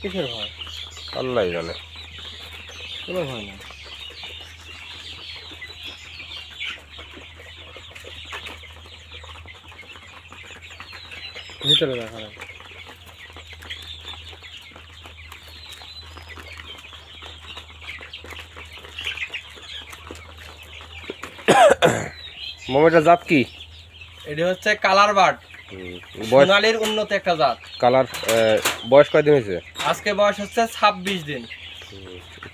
কিসের ভয়? আল্লাহ জানে। কোনো ভয় না। ভিতরে দেখা যায়। মোমেটার জাত কি? এটি হচ্ছে কালার বার্ড, বয়স সোনালীর উন্নত একটা জাত। কালার বয়স কয়দিন হয়েছে? আজকে বয়স হচ্ছে 26 দিন।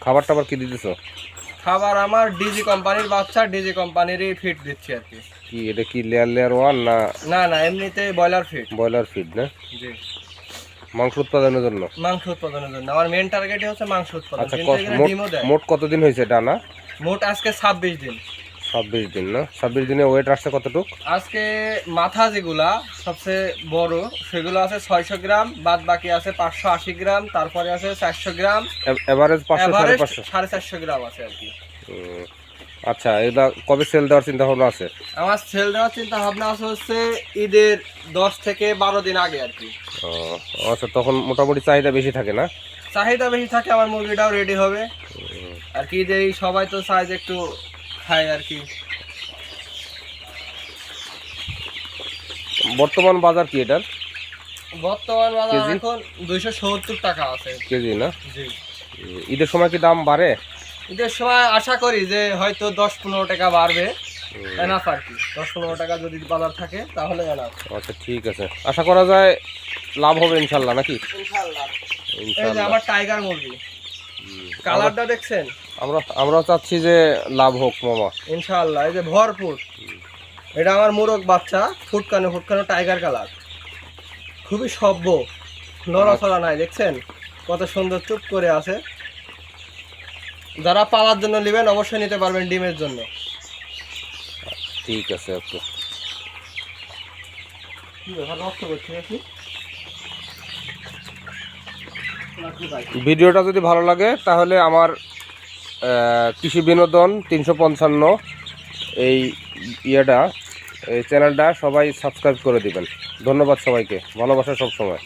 খাবার টাবার কি দিতেছো? খাবার আমার ডিজি কোম্পানির বাচ্চা, ডিজি কোম্পানিরই ফিড দিচ্ছি আর কি। কি এটা কি লেয়ার ওয়ান না? না না, এমনিতে ব্রয়লার ফিড। ব্রয়লার ফিড না? জি, মাংস উৎপাদনের জন্য। মাংস উৎপাদনের জন্য আমার মেন টার্গেটই হচ্ছে মাংস উৎপাদন। আচ্ছা, কিন্তু এখানে ডিমও দেয়। মোট কতদিন হয়েছে এটা না? মোট আজকে 26 দিন। 26 দিন না? 26 দিনে ওয়েট আসছে কতটুক? আজকে মাথা যেগুলা সবচেয়ে বড় সেগুলো আছে 600 গ্রাম, বাদ বাকি আছে 580 গ্রাম, তারপরে আছে 400 গ্রাম, এভারেজ 500 এভারেজ 550। 450 গ্রাম আছে আর কি। আচ্ছা, এটা কবে সেল দেওয়ার চিন্তা ভাবনা আছে? আমার সেল দেওয়ার চিন্তা ভাবনা আছে হচ্ছে ঈদের 10 থেকে 12 দিন আগে আর কি। আচ্ছা, তখন মোটামুটি চাহিদা বেশি থাকে না? চাহিদা বেশি থাকে, আমার মুরগিটাও রেডি হবে আর কি। যে সবাই তো চায় যে একটু খায় আর কি। বর্তমান বাজার কি এটার? বর্তমান বাজার কেজি? এখন 270 টাকা আছে কেজি না? জি। ঈদের সময় কি দাম বাড়ে? ঈদের সময় আশা করি যে হয়তো 10-15 টাকা বাড়বে, এনাফ আর কি। 10-15 টাকা যদি বাজার থাকে তাহলে এনাফ। আচ্ছা, ঠিক আছে, আশা করা যায় লাভ হবে ইনশাল্লাহ নাকি? ইনশাআল্লাহ। এই যে ইনশাল্লাহ। আমার টাইগার মুরগি, কালারটা দেখছেন? আমরা চাচ্ছি যে লাভ হোক মামা। ইনশাআল্লাহ। এই যে ভরপুর, এটা আমার মোরগ বাচ্চা, ফুটকানো ফুটকানো টাইগার কালার, খুবই সভ্য, নড়াচড়া নাই। দেখছেন কত সুন্দর চুপ করে আছে। যারা পালার জন্য নেবেন অবশ্যই নিতে পারবেন ডিমের জন্য। ঠিক আছে, ওকে। কি ব্যাপার, রক্ত করছে নাকি? ভিডিওটা যদি ভালো লাগে তাহলে আমার কৃষি বিনোদন 355 এই এই চ্যানেলটা সবাই সাবস্ক্রাইব করে দিবেন। ধন্যবাদ সবাইকে, ভালোবাসা সব সময়।